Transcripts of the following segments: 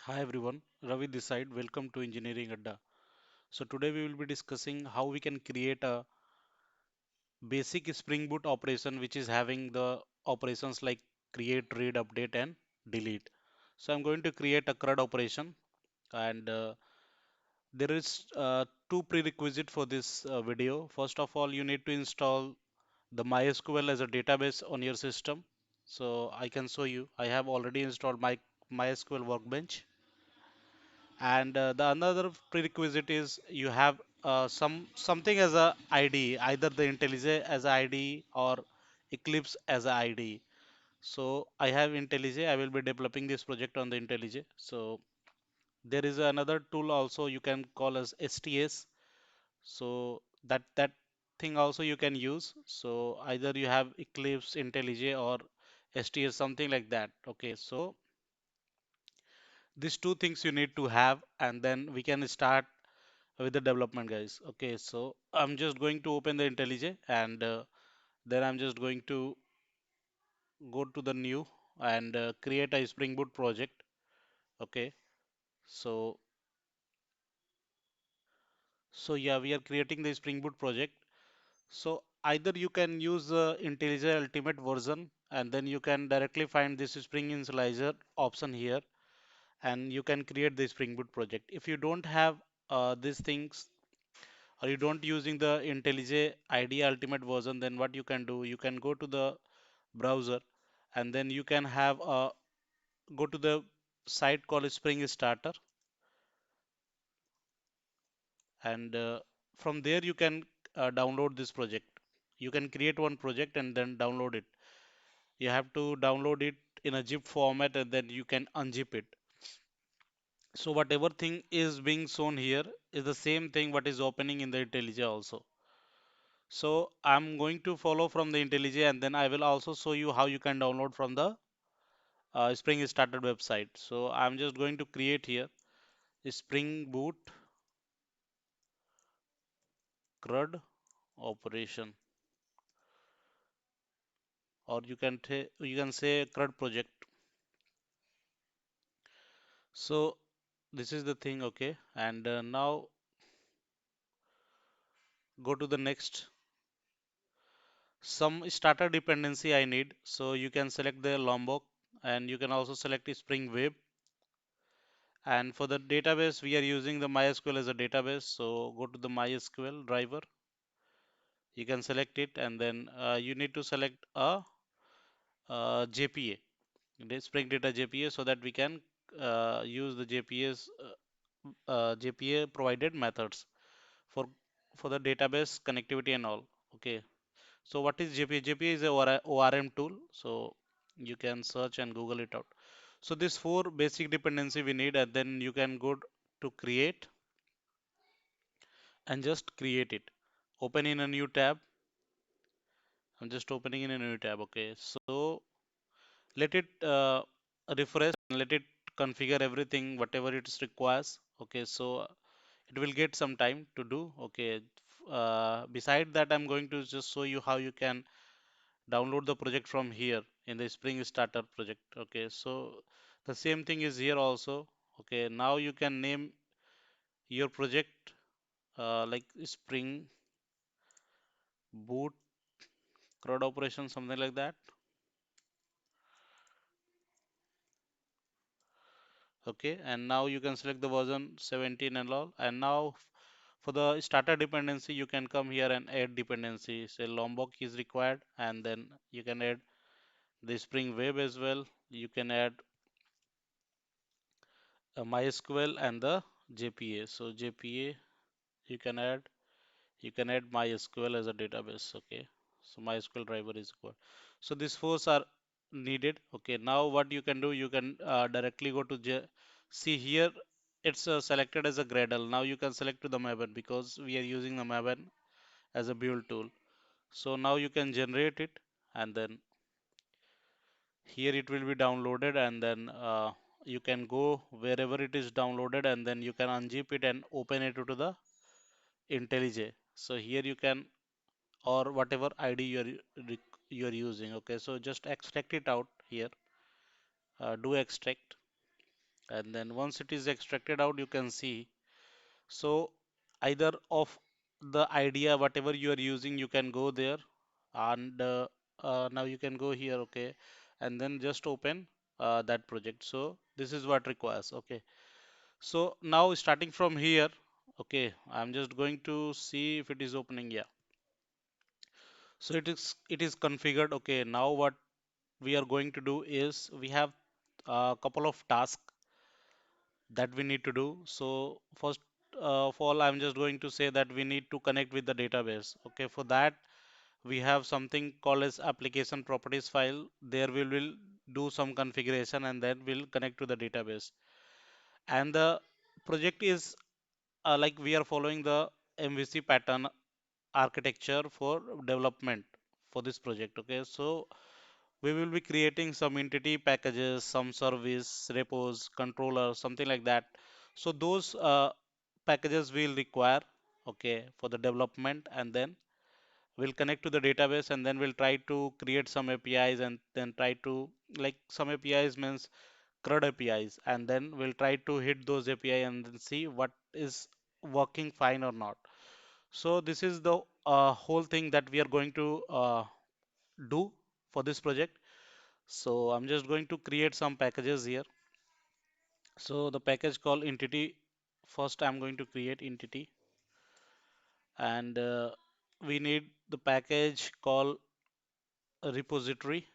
Hi everyone, Ravi this side. Welcome to EnggAdda. So today we will be discussing how we can create a basic Spring Boot operation which is having the operations like create, read, update and delete. So I'm going to create a CRUD operation and there is two prerequisite for this video. First of all, you need to install the MySQL as a database on your system. So I can show you. I have already installed my MySQL Workbench. And the another prerequisite is you have something as a ID, either the IntelliJ as a ID or Eclipse as a ID. So I have IntelliJ. I will be developing this project on the IntelliJ. So there is another tool also you can call as STS. So that thing also you can use. So either you have Eclipse, IntelliJ, or STS, something like that. Okay, so these two things you need to have, and then we can start with the development, guys. Okay, so I'm just going to open the IntelliJ, and then I'm just going to go to the new and create a Spring Boot project. Okay, so yeah, we are creating the Spring Boot project. So either you can use the IntelliJ Ultimate version, and then you can directly find this Spring Initializer option here, and you can create the Spring Boot project. If you don't have these things, or you don't using the IntelliJ IDEA Ultimate version, then what you can do, you can go to the browser, and then you can have go to the site called Spring Starter, and from there you can download this project. You can create one project and then download it. You have to download it in a zip format, and then you can unzip it. So whatever thing is being shown here is the same thing what is opening in the IntelliJ also. So I'm going to follow from the IntelliJ, and then I will also show you how you can download from the Spring Starter website. So I'm just going to create here Spring Boot CRUD operation, or you can say CRUD project. So this is the thing, okay, and now go to the next. Some starter dependency I need, so you can select the Lombok, and you can also select Spring Web. And for the database, we are using the MySQL as a database, so go to the MySQL driver. You can select it, and then you need to select a JPA, the Spring Data JPA, so that we can use the JPA provided methods for the database connectivity and all. Okay. So what is JPA? JPA is a ORM tool, so you can search and Google it out. So these four basic dependency we need, and then you can go to create and just create it. Open in a new tab. I'm just opening in a new tab. Okay. So let it refresh and let it configure everything whatever it requires. Okay, so it will get some time to do. Okay, beside that, I'm going to just show you how you can download the project from here in the Spring Starter project. Okay, so the same thing is here also. Okay, now you can name your project like Spring Boot CRUD operation, something like that. Okay, and now you can select the version 17 and all, and now for the starter dependency you can come here and add dependency. Say Lombok is required, and then you can add the Spring Web as well. You can add MySQL and the JPA. So JPA you can add, MySQL as a database. Okay, so MySQL driver is required. So these four are needed. Okay, now what you can do, you can directly go to see here it's selected as a Gradle. Now you can select to the Maven because we are using the Maven as a build tool. So now you can generate it, and then here it will be downloaded, and then you can go wherever it is downloaded, and then you can unzip it and open it to the IntelliJ. So here you can, or whatever ID you are using. Okay, so just extract it out here. Do extract. And then once it is extracted out, you can see. So either of the idea, whatever you are using, you can go there, and now you can go here, okay, and then just open that project. So this is what requires, okay. So now starting from here, okay, I'm just going to see if it is opening. Yeah. So it is configured. Okay, now what we are going to do is we have a couple of tasks that we need to do. So first of all, I'm just going to say that we need to connect with the database. Okay, for that we have something called as application properties file. There we will do some configuration and then we'll connect to the database. And the project is like we are following the MVC pattern architecture for development for this project. Okay, so we will be creating some entity packages, some service, repos, controller, something like that. So those packages will require, okay, for the development, and then we'll connect to the database, and then we'll try to create some APIs, and then try to, like, some APIs means CRUD APIs, and then we'll try to hit those API and then see what is working fine or not. So this is the whole thing that we are going to do for this project. So I'm just going to create some packages here. So the package called entity, first I'm going to create entity, and we need the package called repository.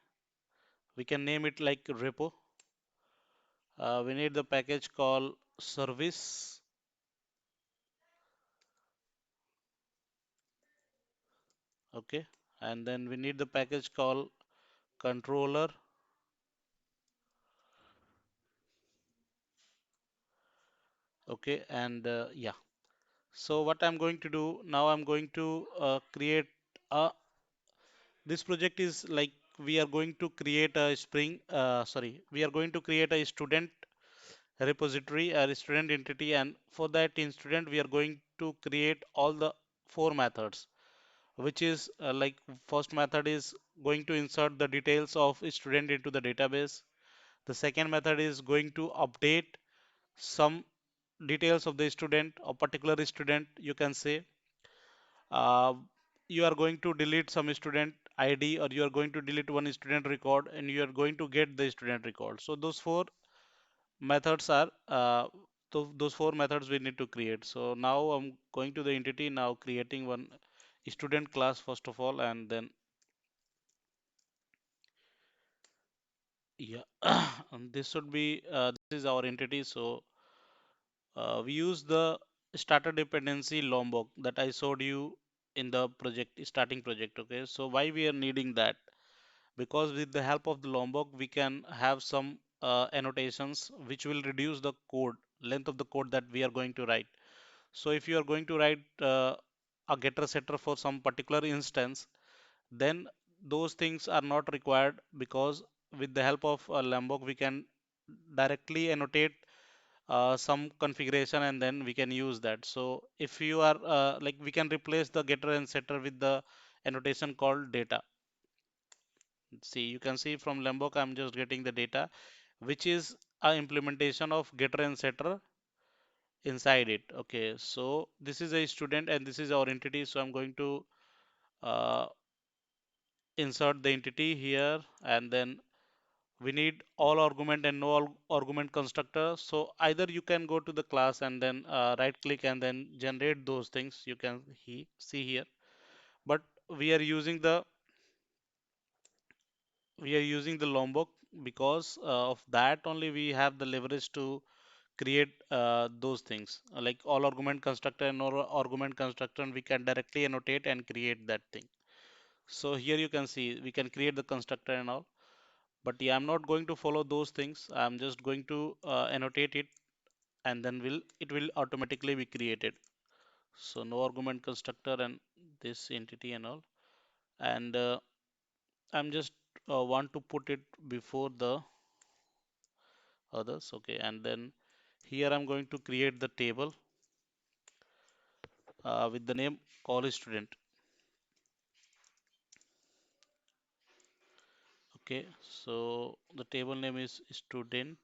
We can name it like repo. We need the package called service. Okay, and then we need the package called controller. Okay, and yeah. So what I'm going to do now, I'm going to create a, this project is like we are going to create a we are going to create a student repository, a student entity, and for that in student we are going to create all the four methods, which is like first method is going to insert the details of a student into the database. The second method is going to update some details of the student, or particular student, you can say. uh, you are going to delete some student ID, or you are going to delete one student record, and you are going to get the student record. So those four methods are those four methods we need to create. So now I'm going to the entity, now creating one student class first of all, and then yeah, and this should be this is our entity. So we use the starter dependency Lombok that I showed you in the project starting project. Okay, so why we are needing that? Because with the help of the Lombok, we can have some annotations which will reduce the code length of the code that we are going to write. So if you are going to write a getter setter for some particular instance, then those things are not required, because with the help of Lombok, we can directly annotate some configuration, and then we can use that. So if you are like, we can replace the getter and setter with the annotation called data. See, you can see from Lombok, I'm just getting the data, which is a implementation of getter and setter inside it. Okay, so this is a student and this is our entity. So I'm going to uh, insert the entity here, and then we need all argument and no argument constructor. So either you can go to the class and then right click and then generate those things, you can see here. But we are using the Lombok, because of that only we have the leverage to create those things, like all argument constructor and no argument constructor, and we can directly annotate and create that thing. So here you can see we can create the constructor and all. But yeah, I'm not going to follow those things. I'm just going to annotate it, and then it will automatically be created. So no argument constructor and this entity and all. And I'm just want to put it before the others. Okay, and then here I'm going to create the table with the name college student. Okay, so the table name is student.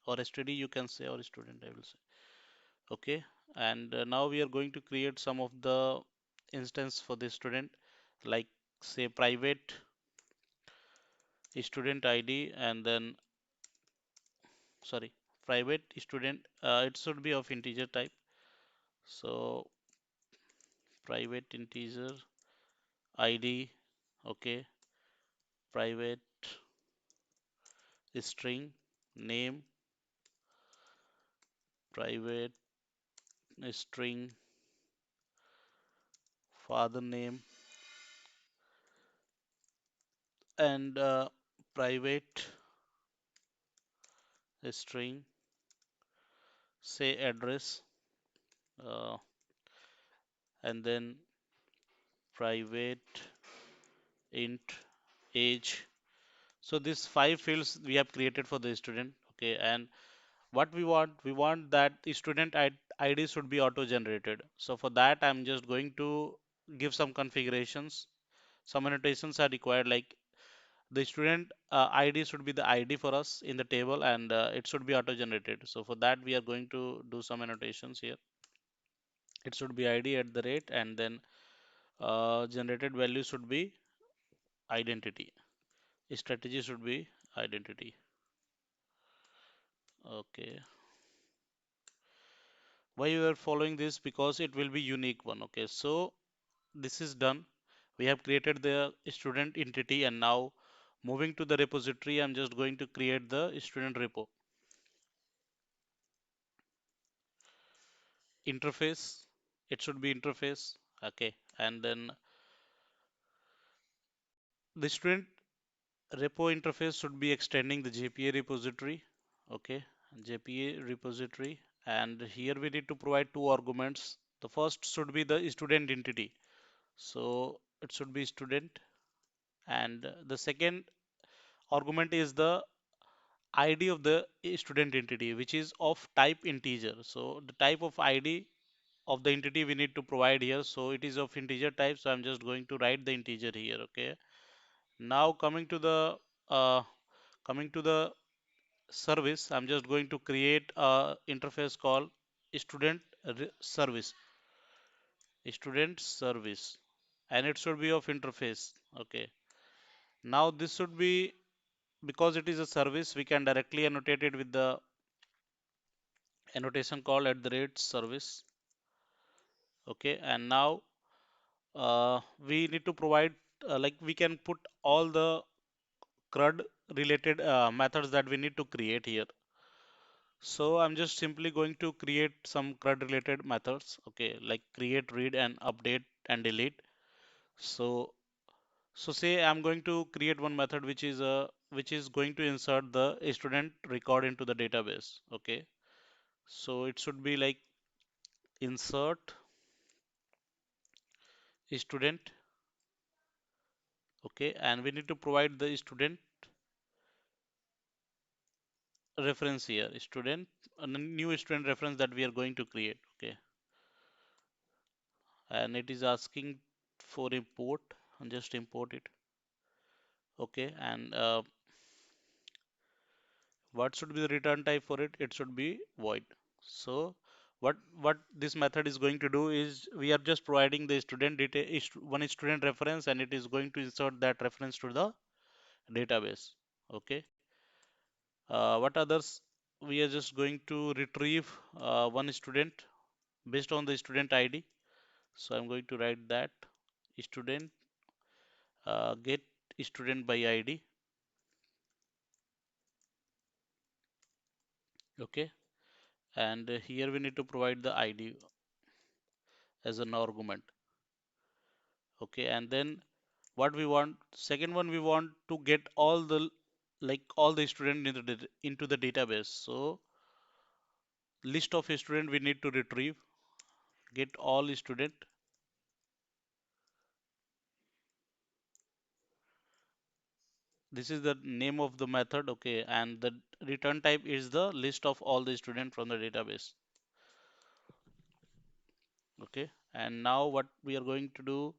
or std you can say, or student I will say. Okay, and now we are going to create some of the instance for the student, like say private student id, and then sorry, private student, it should be of integer type. So private integer id, okay, private string name, private string father name, and private string say address, uh, and then private int age. So these five fields we have created for the student. Okay, and what we want that the student ID should be auto generated. So for that I'm just going to give some configurations. Some annotations are required, like the student ID should be the ID for us in the table, and it should be auto generated. So for that we are going to do some annotations here. It should be ID at the rate, and then generated value should be identity. Strategy should be identity. Okay, why you are following this? Because it will be unique one. Okay, so this is done. We have created the student entity, and now moving to the repository, I'm just going to create the student repo. Interface, it should be interface. Okay, and then the student repo interface should be extending the JPA repository. Okay, JPA repository, and here we need to provide two arguments. The first should be the student entity, so it should be student, and the second argument is the ID of the student entity, which is of type integer. So the type of ID of the entity we need to provide here, so it is of integer type, so I'm just going to write the integer here. Okay, now uh, coming to the service, I'm just going to create a interface called student service, student service, and it should be of interface. Okay, now this should be, because it is a service, we can directly annotate it with the annotation called at the rate service. Okay, and now we need to provide, like we can put all the CRUD related methods that we need to create here. So I'm just simply going to create some CRUD related methods. Okay, like create, read, and update and delete. So say I'm going to create one method which is going to insert the student record into the database. Okay, so it should be like insert student. Okay, and we need to provide the student reference here, student, a new student reference that we are going to create. Okay, and it is asking for import, and just import it. Okay, and what should be the return type for it? It should be void. So what this method is going to do is we are just providing the student data, one student reference, and it is going to insert that reference to the database. Okay, what others? We are just going to retrieve one student based on the student ID. So I'm going to write that student get student by ID. Okay, and here we need to provide the ID as an argument. Okay, and then what we want, second one, we want to get all the, like all the student into the database. So list of student we need to retrieve, get all student. This is the name of the method. Okay, and the return type is the list of all the student from the database. Okay, and now what we are going to do,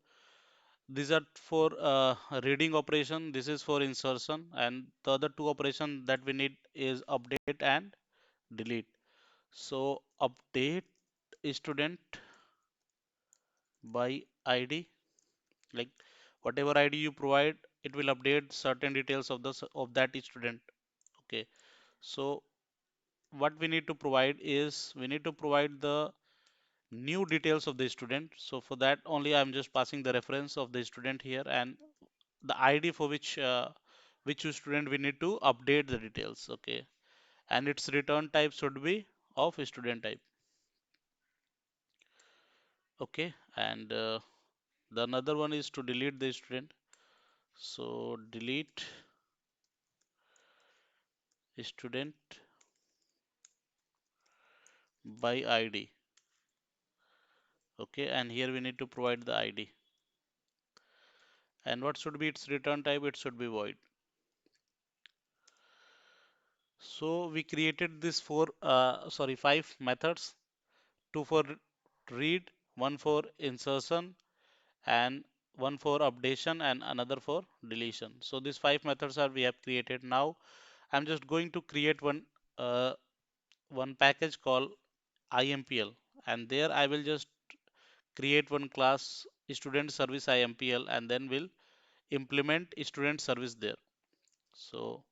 these are for reading operation, this is for insertion, and the other two operation that we need is update and delete. So update student by ID, like whatever ID you provide, it will update certain details of of that student. Okay. So what we need to provide is we need to provide the new details of the student. So for that only I'm just passing the reference of the student here and the ID for which student we need to update the details. Okay. And its return type should be of student type. Okay. And the another one is to delete the student. So delete student by ID. Okay. And here we need to provide the ID. And what should be its return type? It should be void. So we created this five methods, two for read, one for insertion, and one for updation, and another for deletion. So these five methods are we have created. Now I'm just going to create uh, one package called IMPL, and there I will just create one class student service IMPL, and then will implement student service there. So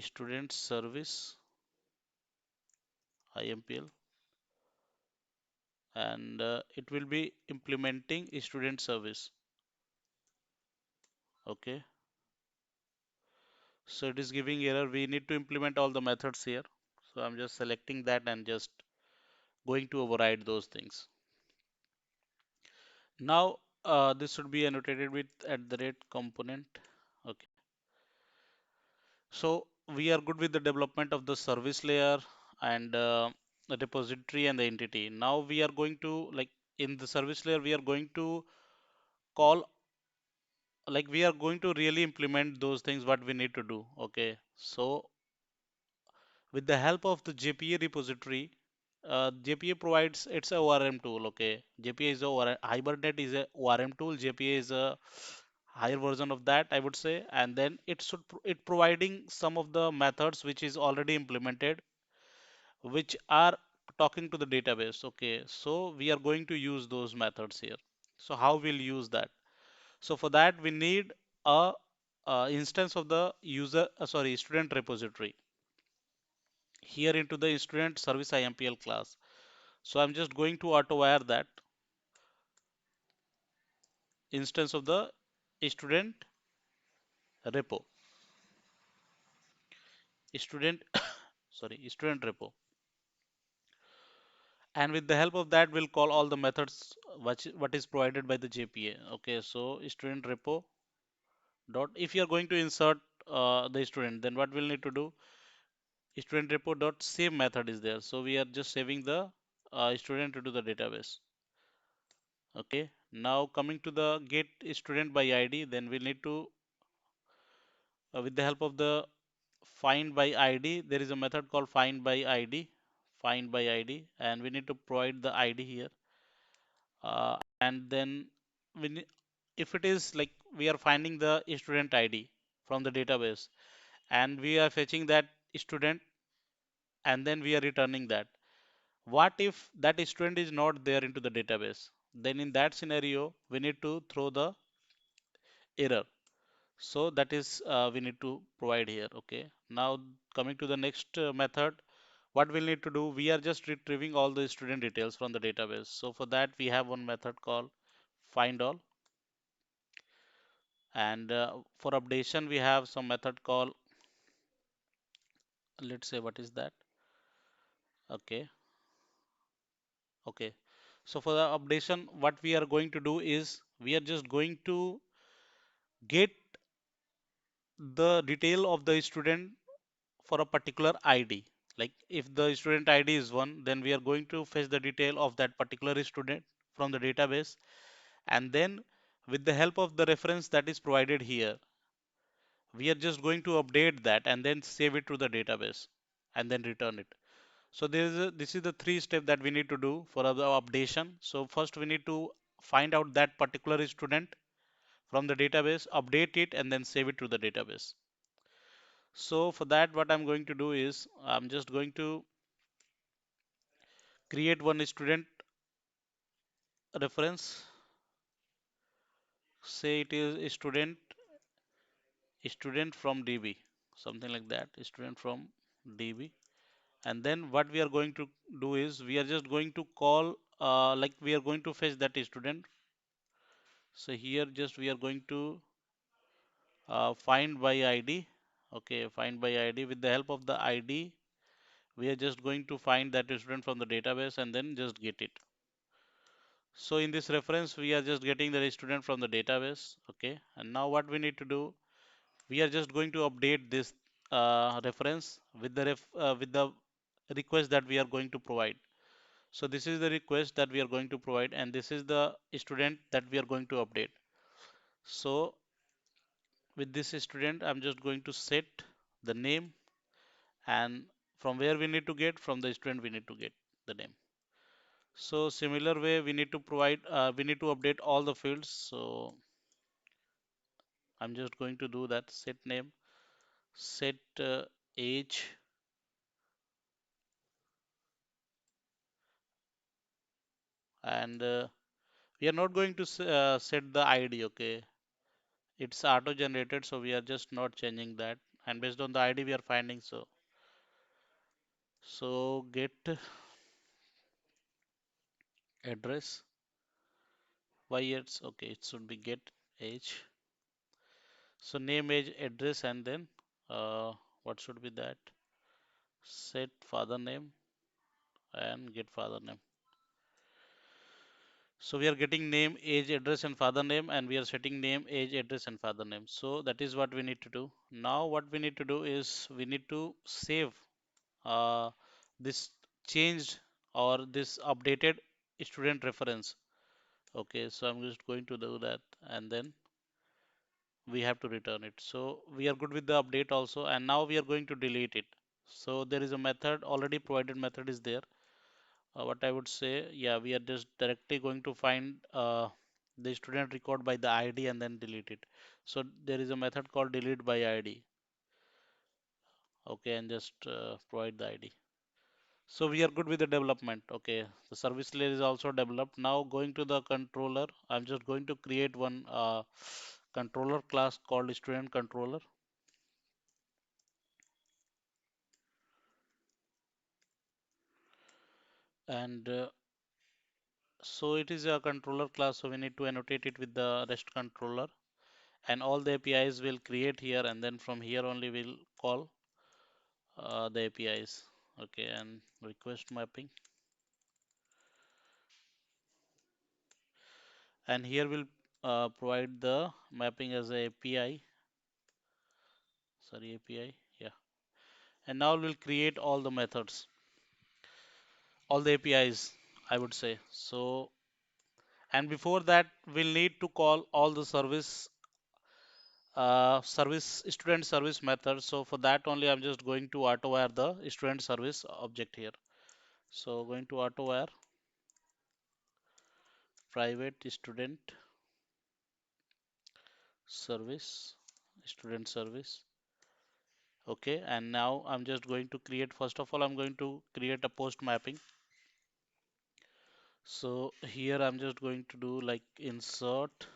student service IMPL, and it will be implementing student service. Okay, so it is giving error. We need to implement all the methods here. So I'm just selecting that and just going to override those things. Now this should be annotated with at the rate component. Okay, so we are good with the development of the service layer and the repository and the entity. Now we are going to, like, in the service layer we are going to call, like, we are going to really implement those things what we need to do. Okay, so with the help of the JPA repository, JPA provides, it's a ORM tool. Okay, JPA is a ORM, Hibernate is a ORM tool. JPA is a higher version of that, I would say. And then it providing some of the methods which is already implemented, which are talking to the database. Okay, so we are going to use those methods here. So how we'll use that? So for that we need a instance of the student repository here into the student service IMPL class. So I'm just going to auto wire that instance of the student repo, student student repo. And with the help of that we'll call all the methods what is provided by the JPA. Okay, so student repo dot, if you are going to insert the student, then what we'll need to do, student repo dot save method is there. So we are just saving the student into the database. Okay, now coming to the get student by ID, then we need to with the help of the find by ID, there is a method called find by ID, and we need to provide the ID here. And then we need, if it is like we are finding the student ID from the database, and we are fetching that student, and then we are returning that. What if that student is not there into the database? Then in that scenario, we need to throw the error. So that is we need to provide here. Okay. Now coming to the next method, what we'll need to do, we are just retrieving all the student details from the database. So for that we have one method called find all, and for updation we have some method called, let's say, what is that? Okay. Okay. So for the updation, what we are going to do is we are just going to get the detail of the student for a particular ID. Like if the student ID is one, then we are going to fetch the detail of that particular student from the database. And then with the help of the reference that is provided here, we are just going to update that and then save it to the database and then return it. So this is the three step that we need to do for the updation. So first we need to find out that particular student from the database, update it, and then save it to the database. So for that, what I'm going to do is I'm just going to create one student reference. Say it is a student from DB, something like that, student from DB. And then what we are going to do is we are just going to call like we are going to fetch that student. So here just we are going to find by ID. Okay, find by ID. With the help of the ID, we are just going to find that student from the database and then just get it. So in this reference, we are just getting the student from the database. Okay, and now what we need to do, we are just going to update this reference with the with the request that we are going to provide. So this is the request that we are going to provide, and this is the student that we are going to update. So with this student, I'm just going to set the name, and from where we need to get, from the student we need to get the name. So similar way, we need to provide, we need to update all the fields. So I'm just going to do that. Set name, set age, and we are not going to set the ID. Okay, it's auto generated, so we are just not changing that. And based on the ID we are finding, so get address. Why it's okay? It should be get age. So name, age, address, and then what should be that? Set father name and get father name. So we are getting name, age, address, and father name, and we are setting name, age, address, and father name. So that is what we need to do. Now what we need to do is we need to save uh, this changed or this updated student reference. Okay, so I'm just going to do that, and then we have to return it. So we are good with the update also, and now we are going to delete it. So there is a method, already provided method is there. What I would say, yeah, we are just directly going to find the student record by the ID and then delete it. So there is a method called delete by ID. Okay, and just provide the ID. So we are good with the development. Okay, the service layer is also developed. Now going to the controller, I'm just going to create one controller class called student controller. And so it is a controller class, so we need to annotate it with the REST controller. And all the APIs will create here, and then from here only we'll call the APIs. Okay, and request mapping. And here we'll provide the mapping as a API. Sorry, API. Yeah. And now we'll create all the methods, all the APIs, I would say. So, and before that, we'll need to call all the student service methods. So for that only, I'm just going to auto wire the student service object here. So going to auto wire private student service, student service. Okay, and now I'm just going to create, first of all, I'm going to create a post mapping. So here I'm just going to do like insert,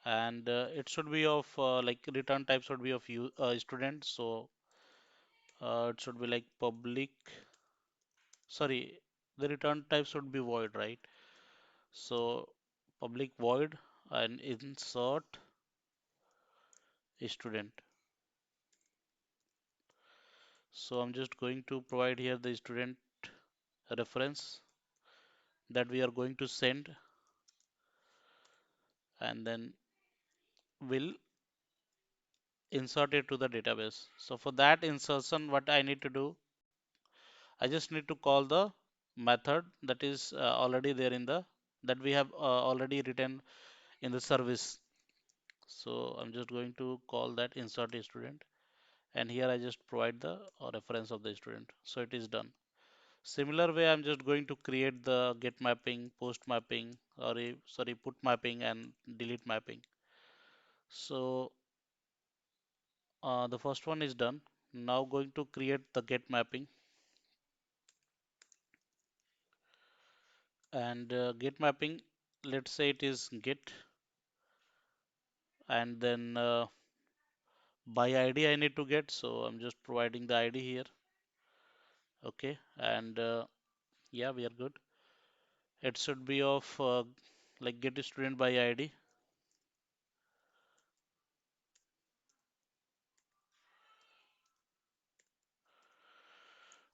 and it should be of like return type should be of you student. So it should be like public, sorry, the return type should be void, right? So public void and insert student. So I'm just going to provide here the student reference that we are going to send, and then we'll insert it to the database. So for that insertion, what I need to do, I just need to call the method that is already there in the, that we have already written in the service. So I'm just going to call that insert a student, and here I just provide the reference of the student. So it is done. Similar way, I'm just going to create the get mapping, post mapping, or sorry, put mapping and delete mapping. So The first one is done. Now going to create the get mapping, and get mapping, let's say it is get, and then by ID I need to get, so I'm just providing the ID here. Okay, and yeah, we are good. It should be of like get student by ID,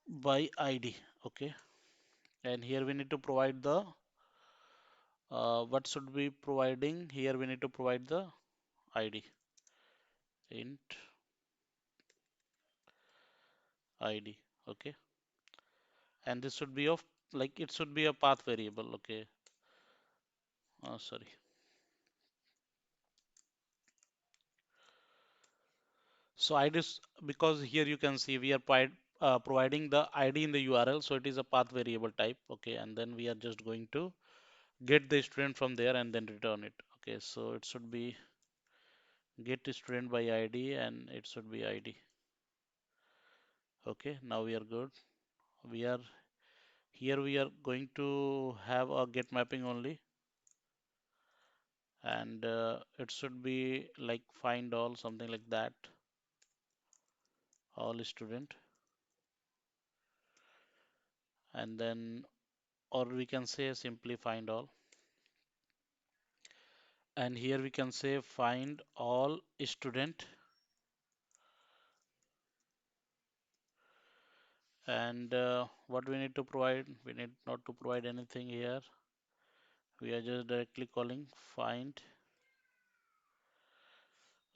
by ID. Okay, and here we need to provide the what should be providing here, we need to provide the ID, int ID. Okay, and this should be of, like, it should be a path variable. Okay, sorry. So ID is, because here you can see we are providing the ID in the URL, so it is a path variable type. Okay, and then we are just going to get the student from there and then return it. Okay, so it should be get student by ID, and it should be ID. Okay, now we are good. We are here, we are going to have a get mapping only, and it should be like find all, something like that, all student, and then, or we can say simply find all, and here we can say find all student, and what we need to provide, we need not to provide anything here, we are just directly calling find.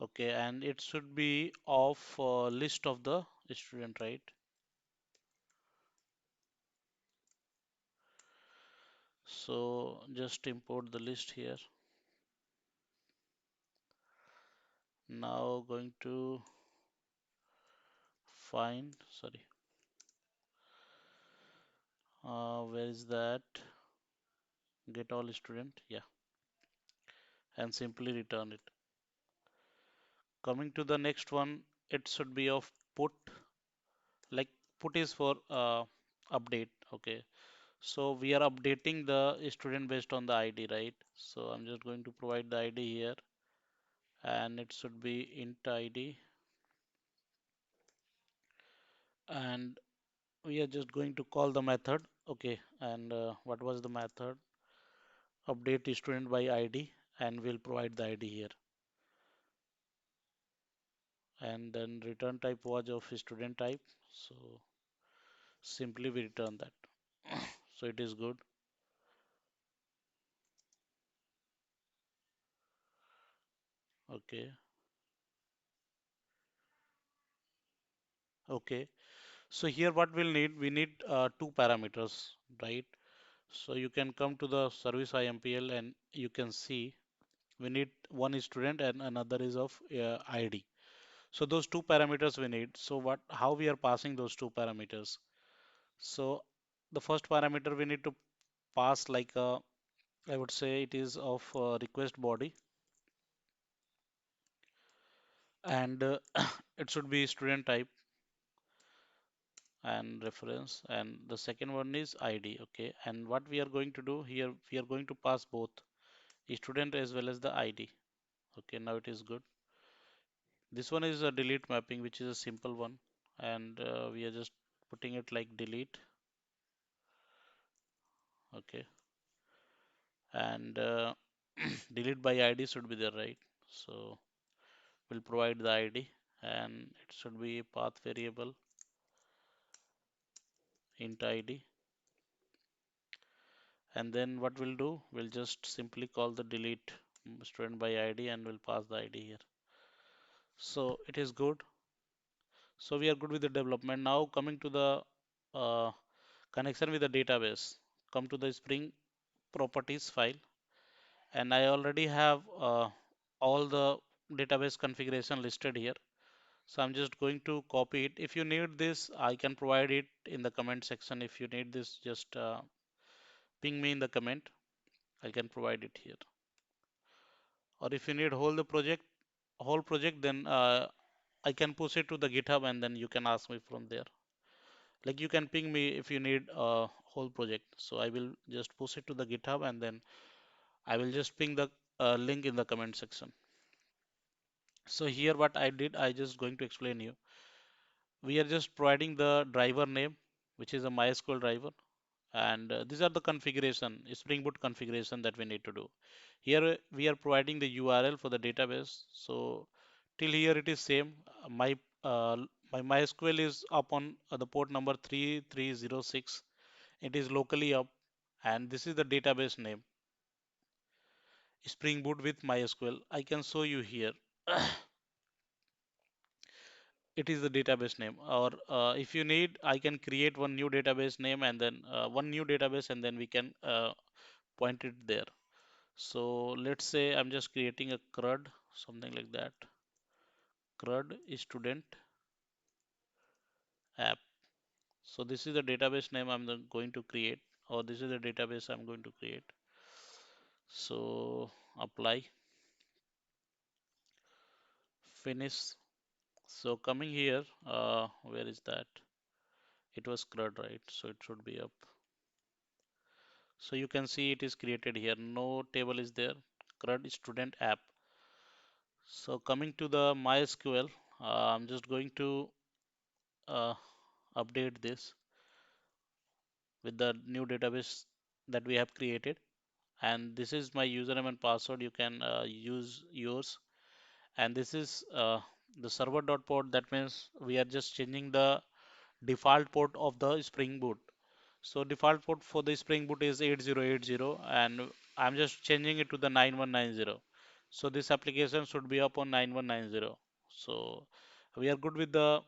Okay, and it should be of list of the student, right? So just import the list here. Now going to find, sorry, where is that? Get all student, yeah, and simply return it. Coming to the next one, it should be of put, like put is for update. Okay, so we are updating the student based on the ID, right? So I'm just going to provide the ID here, and it should be int ID, and we are just going to call the method. Okay, and what was the method? Update student by ID, and we'll provide the ID here, and then return type was of student type, so simply we return that. So it is good. Okay, okay, so here what we'll need, we need two parameters, right? So you can come to the service IMPL, and you can see we need one is student and another is of ID. So those two parameters we need. So what, how we are passing those two parameters? So the first parameter we need to pass like a, I would say it is of request body, and it should be student type and reference, and the second one is ID. Okay, and what we are going to do here, we are going to pass both student as well as the ID. Okay, now it is good. This one is a delete mapping, which is a simple one, and we are just putting it like delete. Okay, and delete by ID should be there, right? So we'll provide the ID, and it should be path variable int ID, and then what we'll do, we'll just simply call the delete student by ID, and we'll pass the ID here. So it is good. So we are good with the development. Now coming to the uh, connection with the database. Come to the Spring properties file, and I already have all the database configuration listed here. So I'm just going to copy it. If you need this, I can provide it in the comment section. If you need this, just ping me in the comment. I can provide it here. Or if you need whole project, then I can push it to the GitHub and then you can ask me from there. Like you can ping me if you need a whole project. So I will just push it to the GitHub and then I will just ping the link in the comment section. So here what I did, I just going to explain you. We are just providing the driver name, which is a MySQL driver, and these are the configuration, Spring Boot configuration that we need to do. Here we are providing the URL for the database. So till here it is same. Uh, my MySQL is up on the port number 3306. It is locally up, and this is the database name, Spring Boot with MySQL. I can show you here. It is the database name, or if you need, I can create one new database name and then one new database, and then we can point it there. So let's say I'm just creating a CRUD, something like that. CRUD is student app. So this is the database name going to create, or this is the database I'm going to create. So apply, finish. So coming here, where is that? It was CRUD, right? So it should be up. So you can see it is created here. No table is there. CRUD student app. So coming to the MySQL, I'm just going to uh, update this with the new database that we have created. And this is my username and password. You can use yours. And this is the server dot port. That means we are just changing the default port of the Spring Boot. So default port for the Spring Boot is 8080 and I'm just changing it to the 9190. So this application should be up on 9190. So we are good with the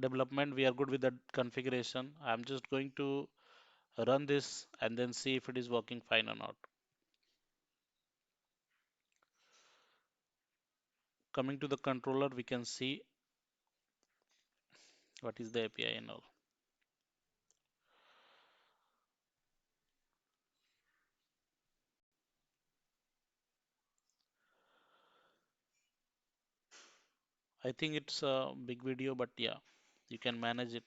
development, we are good with the configuration. I'm just going to run this and then see if it is working fine or not. Coming to the controller, we can see what is the API and all. I think it's a big video, but yeah, you can manage it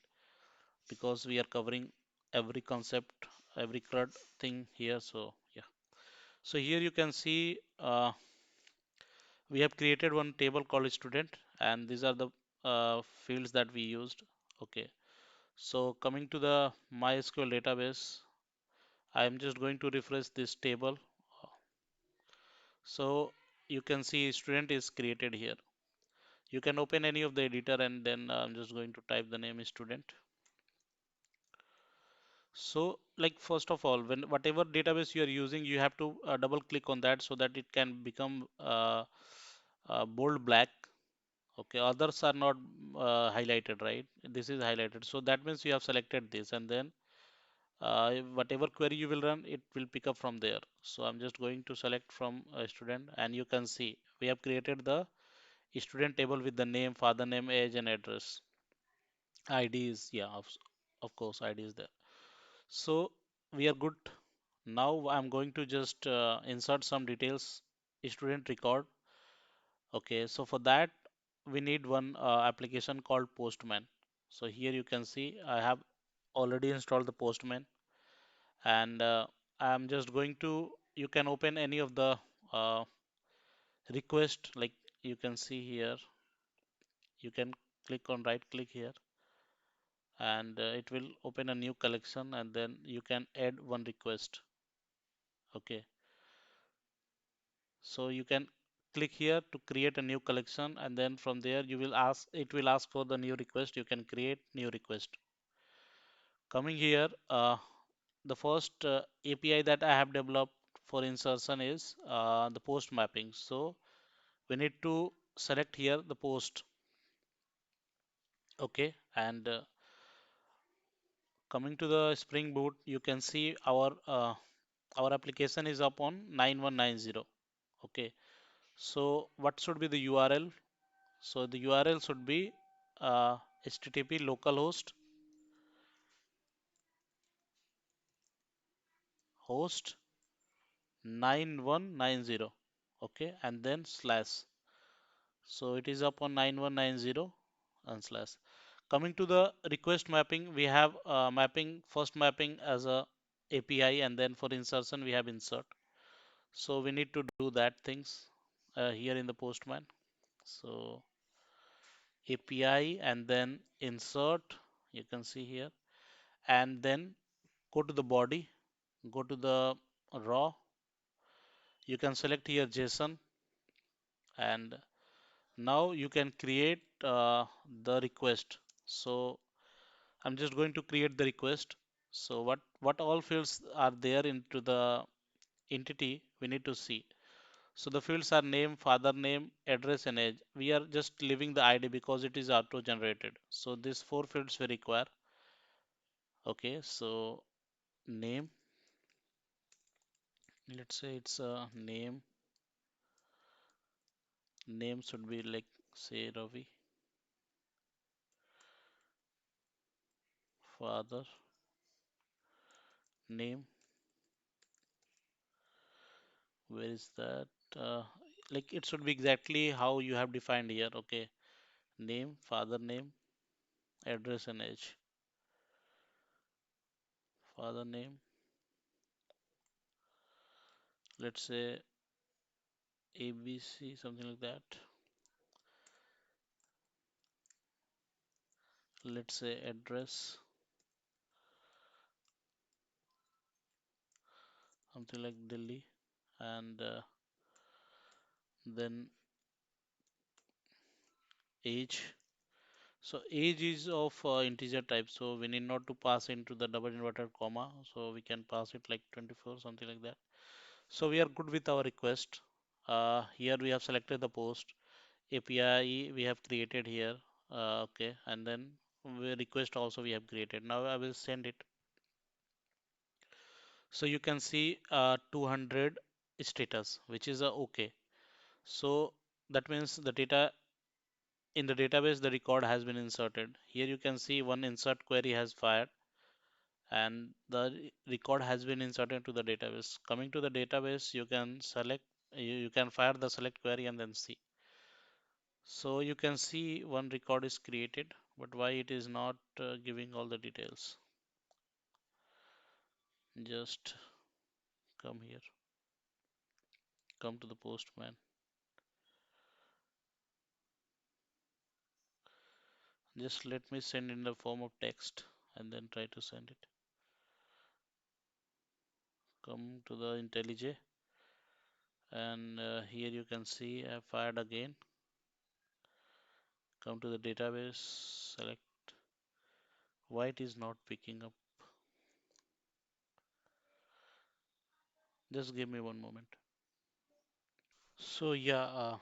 because we are covering every concept, every CRUD thing here. So yeah. So here you can see we have created one table called student, and these are the fields that we used. Okay. So coming to the MySQL database, I am just going to refresh this table. So you can see student is created here. You can open any of the editor and then I'm just going to type the name student. So like first of all, when whatever database you are using, you have to double click on that so that it can become bold black. Okay, others are not highlighted, right? This is highlighted. So that means you have selected this and then whatever query you will run, it will pick up from there. So I'm just going to select from a student and you can see we have created the student table with the name, father name, age and address. ID is, yeah, of course, ID is there. So we are good. Now I'm going to just insert some details, student record. Okay, so for that we need one application called Postman. So here you can see I have already installed the Postman and I'm just going to, you can open any of the uh, request like you can see here, you can click on right click here and it will open a new collection and then you can add one request. Okay, so you can click here to create a new collection and then from there you will ask, it will ask for the new request, you can create new request. Coming here, the first API that I have developed for insertion is the post mapping. So we need to select here the post. Okay, and coming to the Spring Boot, you can see our application is up on 9190. Okay, so what should be the URL? So the URL should be HTTP localhost host 9190. Okay, and then slash. So it is up on 9190 and slash. Coming to the request mapping, we have mapping, first mapping as a API, and then for insertion we have insert. So we need to do that things here in the Postman. So API and then insert, you can see here, and then go to the body, go to the raw, you can select here JSON, and now you can create the request. So I'm just going to create the request. So what all fields are there into the entity we need to see. So the fields are name, father name, address, and age. We are just leaving the ID because it is auto generated. So these four fields we require. Okay, so name, let's say it's a name. Name should be like say Ravi. Father name, where is that? Uh, like it should be exactly how you have defined here. Okay, name, father name, address, and age. Father name, let's say ABC, something like that. Let's say address, something like Delhi, and then age. So age is of integer type, so we need not to pass into the double inverted comma. So we can pass it like 24, something like that. So we are good with our request. Here we have selected the post API we have created here. Okay, and then we request also we have created. Now I will send it. So you can see 200 status, which is a okay. So that means the data in the database, the record has been inserted. Here you can see one insert query has fired and the record has been inserted to the database. Coming to the database, you can select, you can fire the select query and then see. So you can see one record is created, but why it is not giving all the details? Just come here, come to the Postman. Just let me send in the form of text and then try to send it. Come to the IntelliJ and here you can see I fired again. Come to the database, select why it is not picking up. Just give me one moment. So yeah,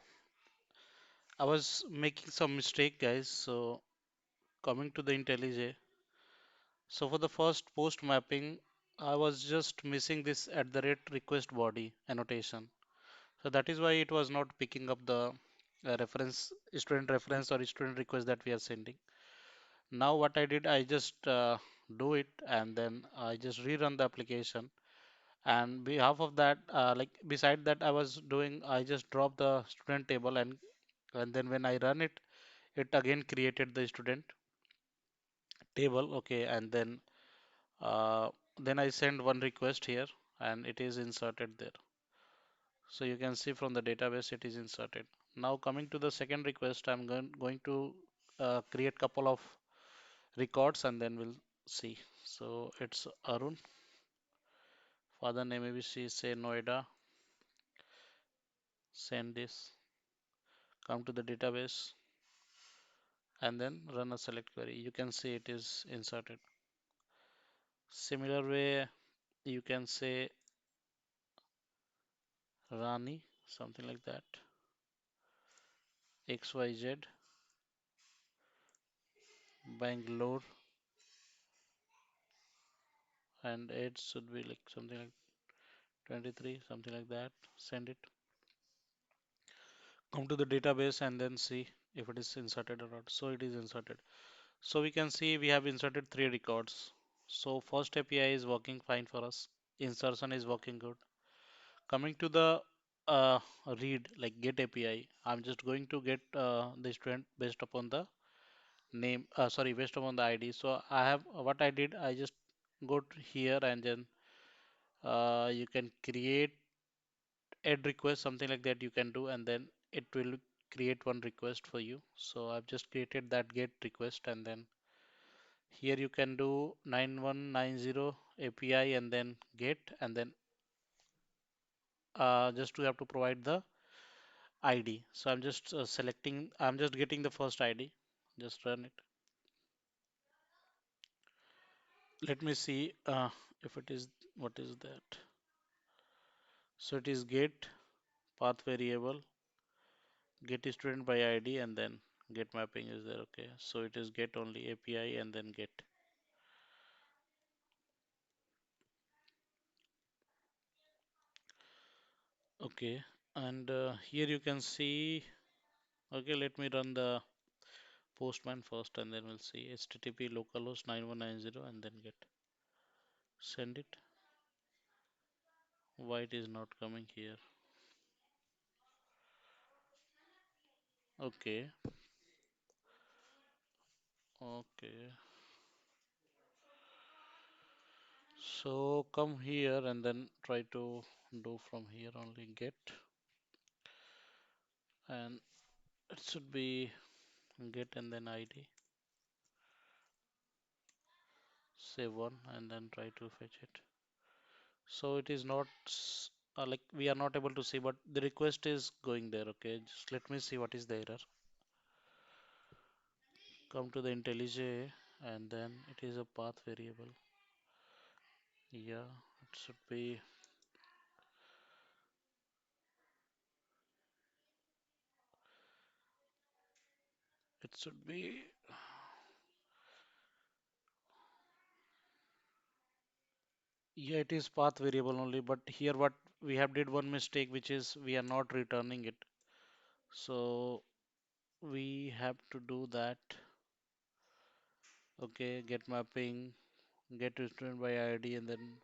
I was making some mistake, guys. So coming to the IntelliJ. So for the first post mapping, I was just missing this at the rate request body annotation. So that is why it was not picking up the reference, student reference or student request that we are sending. Now what I did, I just do it and then I just rerun the application. And behalf of that, like beside that, I was doing, I just dropped the student table and then when I run it, it again created the student table. Okay, and uh, then I send one request here and it is inserted there. So you can see from the database it is inserted. Now coming to the second request, I'm going to create couple of records and then we'll see. So it's Arun, father name ABC, say Noida, send this, come to the database and then run a select query. You can see it is inserted. Similar way, you can say Rani, something like that, XYZ, Bangalore, and it should be like something like 23, something like that. Send it. Come to the database and then see if it is inserted or not. So it is inserted. So we can see we have inserted three records. So first API is working fine for us. Insertion is working good. Coming to the read like get API. I'm just going to get the student based upon the name, sorry, based upon the ID. So I have what I did, I just go to here and then you can create add request, something like that you can do, and then it will create one request for you. So I've just created that get request, and then here you can do 9190 API and then get, and then just to have to provide the ID. So I'm just selecting, I'm just getting the first ID. Just run it. Let me see if it is, what is that? So it is get path variable, get student by ID, and then get mapping is there. Okay. So it is get only API and then get. Okay. And here you can see, okay, let me run the Postman first and then we'll see HTTP localhost 9190 and then get. Send it. Why it is not coming here? Okay. Okay. So come here and then try to do from here only get, and it should be get and then ID. Say one and then try to fetch it. So it is not like we are not able to see, but the request is going there. Okay, just let me see what is the error. Come to the IntelliJ and then it is a path variable. Yeah, it should be. It should be. Yeah, it is path variable only, but here what we have did one mistake, which is we are not returning it. So we have to do that. Okay, get mapping, get student by ID, and then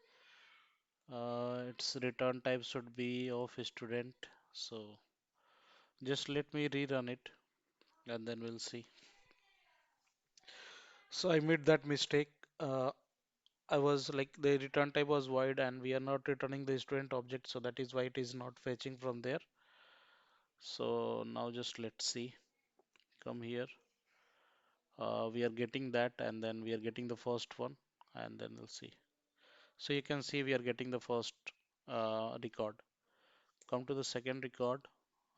its return type should be of student. So just let me rerun it and then we'll see. So I made that mistake. Uh, I was like the return type was void and we are not returning the student object, so that is why it is not fetching from there. So now just let's see. Come here. We are getting that and then we are getting the first one and then we'll see. So you can see we are getting the first record. Come to the second record.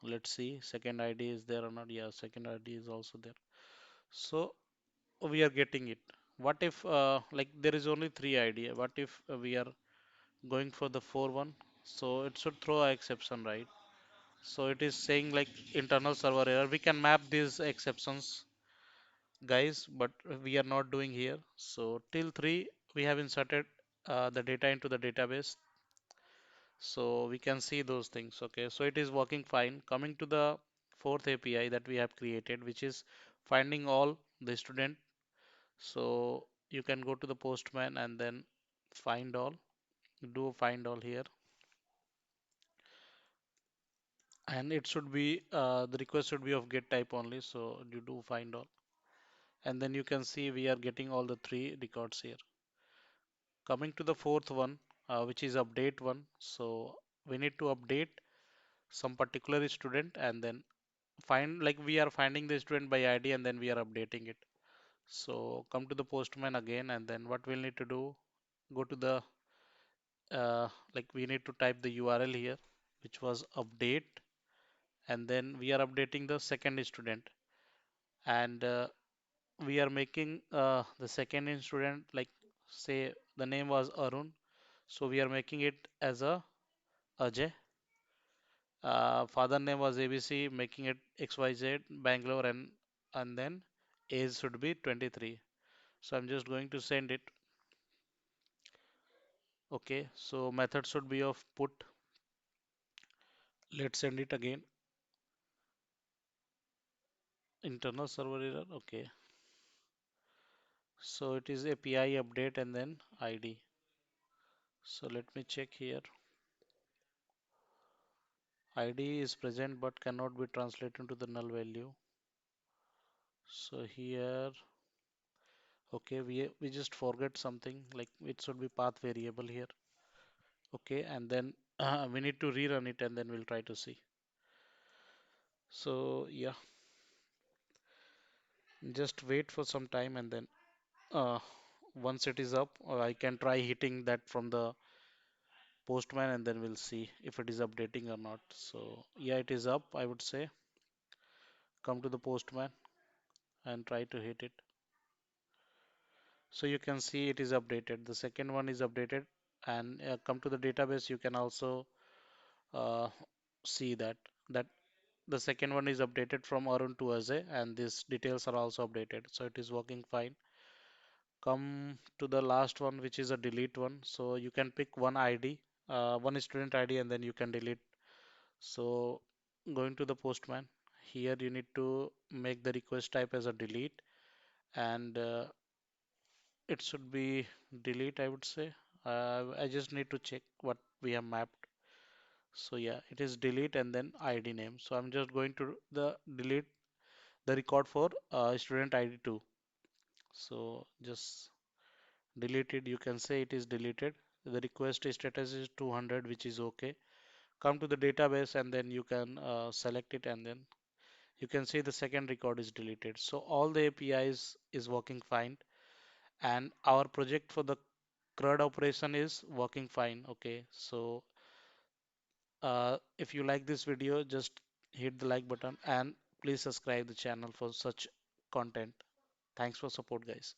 Let's see second ID is there or not. Yeah, second ID is also there. So we are getting it. What if like there is only three ID? What if we are going for the 4 one? So it should throw a exception, right? So it is saying like internal server error. We can map these exceptions, guys, but we are not doing here. So till 3 we have inserted the data into the database, so we can see those things. Okay, so it is working fine. Coming to the fourth API that we have created, which is finding all the student. So you can go to the Postman and then find all, do find all here, and it should be the request should be of get type only, so you do find all, and then you can see we are getting all the three records here. Coming to the fourth one, which is update one. So we need to update some particular student and then find, like we are finding the student by ID and then we are updating it. So come to the Postman again and then what we'll need to do, go to the like we need to type the URL here, which was update, and then we are updating the second student, and we are making the second student, like say the name was Arun, so we are making it as a Ajay. Father name was ABC, making it XYZ Bangalore, and then age should be 23. So I'm just going to send it. Okay, so method should be of put. Let's send it again. Internal server error. Okay, so it is API update and then ID. So let me check here. ID is present but cannot be translated into the null value. So here, okay, we just forget something, like it should be path variable here. Okay, and then we need to rerun it and then we'll try to see. So yeah, just wait for some time and then uh, once it is up, I can try hitting that from the Postman and then we'll see if it is updating or not. So yeah, it is up, I would say. Come to the Postman and try to hit it. So you can see it is updated. The second one is updated, and come to the database. You can also uh, see that the second one is updated from Arun to Ajay, and these details are also updated. So it is working fine. Come to the last one, which is a delete one. So you can pick one ID, one student ID, and then you can delete. So going to the Postman, here you need to make the request type as a delete, and it should be delete, I would say. I just need to check what we have mapped. So yeah, it is delete and then ID name. So I'm just going to the delete the record for student ID 2. So just delete it. You can say it is deleted. The request status is 200, which is okay. Come to the database and then you can select it and then you can see the second record is deleted. So all the APIs is working fine, and our project for the CRUD operation is working fine. Okay, so if you like this video, just hit the like button and please subscribe the channel for such content. Thanks for support, guys.